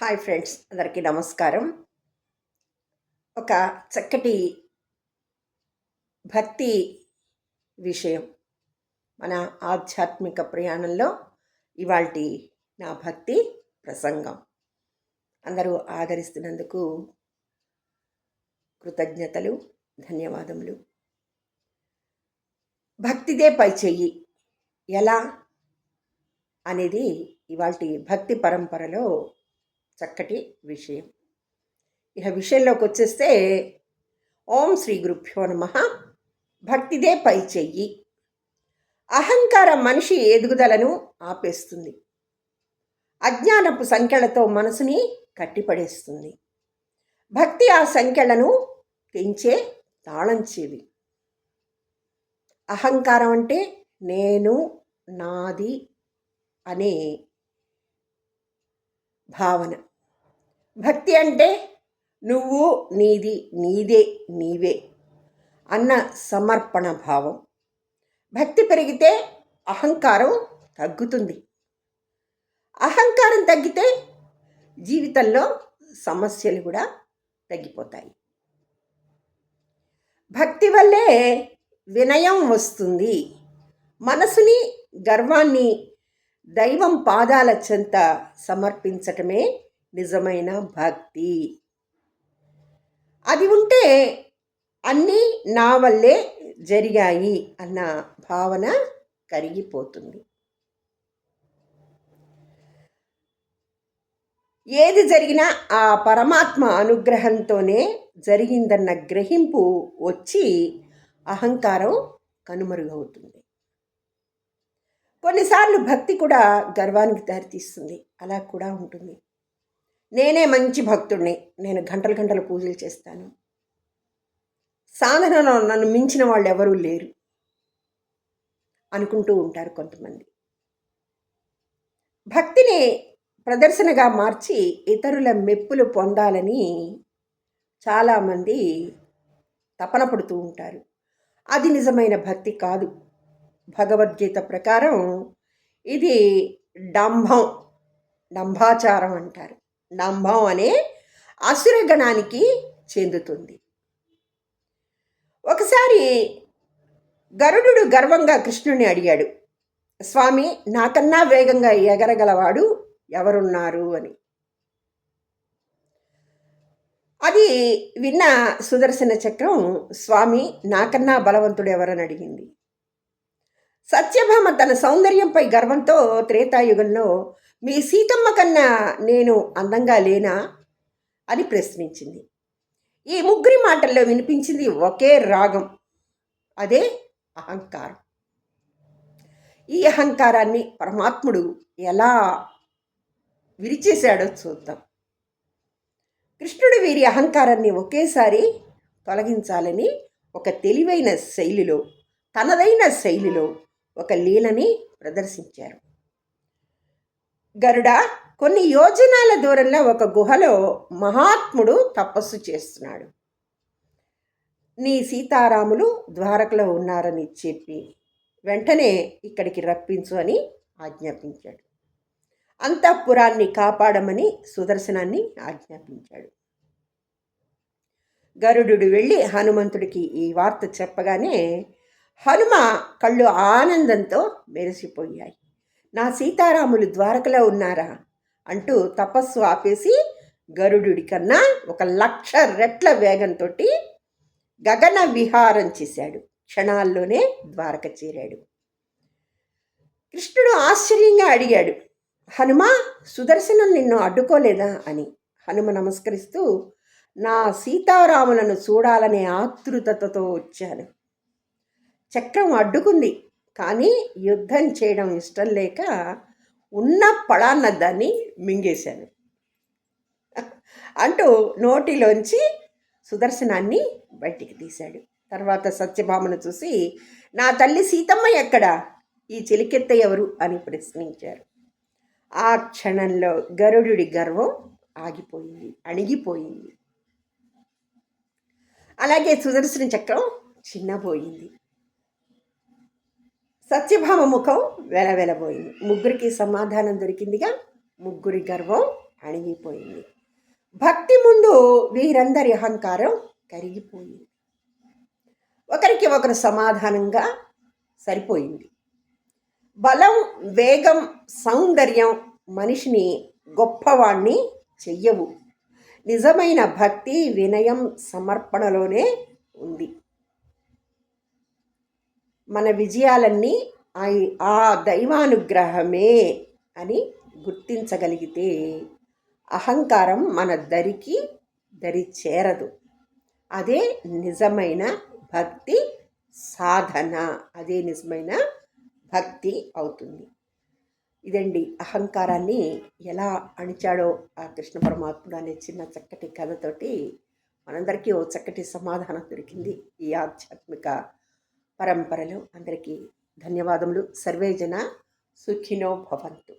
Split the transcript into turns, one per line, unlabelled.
Hi friends, అందరికీ నమస్కారం. ఒక చక్కటి భక్తి విషయం మన ఆధ్యాత్మిక ప్రయాణంలో ఇవాల్టి నా భక్తి ప్రసంగం అందరూ ఆదరిస్తున్నందుకు కృతజ్ఞతలు, ధన్యవాదములు. భక్తిదే పై చెయ్యి ఎలా అనేది ఇవాల్టి భక్తి పరంపరలో చక్కటి విషయం. ఇక విషయంలోకి వచ్చేస్తే, ఓం శ్రీ గురుభ్యో నమః. భక్తిదే పై చెయ్యి. అహంకారం మనిషి ఎదుగుదలను ఆపేస్తుంది. అజ్ఞానపు సంఖ్యలతో మనసుని కట్టిపడేస్తుంది. భక్తి ఆ సంఖ్యలను తెంచే తాళం చెవి. అహంకారం అంటే నేను, నాది అనే భావన. భక్తి అంటే నువ్వు, నీది, నీదే, నీవే అన్న సమర్పణ భావం. భక్తి పెరిగితే అహంకారం తగ్గుతుంది. అహంకారం తగ్గితే జీవితంలో సమస్యలు కూడా తగ్గిపోతాయి. భక్తి వల్లే వినయం వస్తుంది. మనసుని, గర్వాన్ని దైవం పాదాల చెంత సమర్పించటమే నిజమైన భక్తి. అది ఉంటే అన్నీ నా వల్లే జరిగాయి అన్న భావన కరిగిపోతుంది. ఏది జరిగినా ఆ పరమాత్మ అనుగ్రహంతోనే జరిగిందన్న గ్రహింపు వచ్చి అహంకారం కనుమరుగవుతుంది. కొన్నిసార్లు భక్తి కూడా గర్వానికి దారితీస్తుంది. అలా కూడా ఉంటుంది. నేనే మంచి భక్తుడిని, నేను గంటలు గంటలు పూజలు చేస్తాను, సాధనలో నన్ను మించిన వాళ్ళు ఎవరూ లేరు అనుకుంటూ ఉంటారు కొంతమంది. భక్తిని ప్రదర్శనగా మార్చి ఇతరుల మెప్పులు పొందాలని చాలామంది తపన పడుతూ ఉంటారు. అది నిజమైన భక్తి కాదు. భగవద్గీత ప్రకారం ఇది డంభాచారం అంటారు. డంభం అనే అసురగణానికి చెందుతుంది. ఒకసారి గరుడు గర్వంగా కృష్ణుని అడిగాడు, స్వామి, నాకన్నా వేగంగా ఎగరగలవాడు ఎవరున్నారు అని. అది విన్న సుదర్శన చక్రం, స్వామి, నాకన్నా బలవంతుడు ఎవరని అడిగింది. సత్యభామ తన సౌందర్యంపై గర్వంతో త్రేతాయుగంలో, మీ సీతమ్మ కన్నా నేను అందంగా లేనా అని ప్రశ్నించింది. ఈ ముగ్గురి మాటల్లో వినిపించింది ఒకే రాగం, అదే అహంకారం. ఈ అహంకారాన్ని పరమాత్ముడు ఎలా విరిచేశాడో చూద్దాం. కృష్ణుడు వీరి అహంకారాన్ని ఒకేసారి తొలగించాలని ఒక తెలివైన శైలిలో, తనదైన శైలిలో ఒక లీలని ప్రదర్శించారు. గరుడ, కొన్ని యోజనాల దూరంలో ఒక గుహలో మహాత్ముడు తపస్సు చేస్తున్నాడు. నీ సీతారాములు ద్వారకలో ఉన్నారని చెప్పి వెంటనే ఇక్కడికి రప్పించు అని ఆజ్ఞాపించాడు. అంతఃపురాన్ని కాపాడమని సుదర్శనాన్ని ఆజ్ఞాపించాడు. గరుడు వెళ్ళి హనుమంతుడికి ఈ వార్త చెప్పగానే హనుమ కళ్ళు ఆనందంతో మెరిసిపోయాయి. నా సీతారాములు ద్వారకలో ఉన్నారా అంటూ తపస్సు ఆపేసి గరుడు కన్నా 1,00,000 రెట్ల వేగంతో గగన విహారం చేశాడు. క్షణాల్లోనే ద్వారక చేరాడు. కృష్ణుడు ఆశ్చర్యంగా అడిగాడు, హనుమ, సుదర్శనం నిన్ను అడ్డుకోలేదా అని. హనుమ నమస్కరిస్తూ, నా సీతారాములను చూడాలనే ఆతృతతో వచ్చాను. చక్రం అడ్డుకుంది, కానీ యుద్ధం చేయడం ఇష్టం లేక ఉన్న పళాన్న దాన్ని మింగేశాను అంటూ నోటిలోంచి సుదర్శనాన్ని బయటికి తీశాడు. తర్వాత సత్యభామను చూసి, నా తల్లి సీతమ్మ ఎక్కడా, ఈ చెలికెత్త ఎవరు అని ప్రశ్నించారు. ఆ క్షణంలో గరుడి గర్వం ఆగిపోయింది, అణిగిపోయింది. అలాగే సుదర్శన చక్రం చిన్నపోయింది. సత్యభామ ముఖం వెలవెలబోయింది. ముగ్గురికి సమాధానం దొరికిందిగా. ముగ్గురి గర్వం అణిగిపోయింది. భక్తి ముందు వీరందరి అహంకారం కరిగిపోయింది. ఒకరికి ఒకరు సమాధానంగా సరిపోయింది. బలం, వేగం, సౌందర్యం మనిషిని గొప్పవాణ్ణి చెయ్యవు. నిజమైన భక్తి, వినయం, సమర్పణలోనే ఉంది. మన విజయాలన్నీ ఆ దైవానుగ్రహమే అని గుర్తించగలిగితే అహంకారం మన దరి చేరదు. అదే నిజమైన భక్తి సాధన, అదే నిజమైన భక్తి అవుతుంది. ఇదండి అహంకారాన్ని ఎలా అణిచాడో ఆ కృష్ణ పరమాత్ముడు అనే చిన్న చక్కటి కథతోటి మనందరికీ ఓ చక్కటి సమాధానం దొరికింది ఈ ఆధ్యాత్మిక పరంపరలో. అందరికీ ధన్యవాదములు. సర్వేజన సుఖినో భవంతు.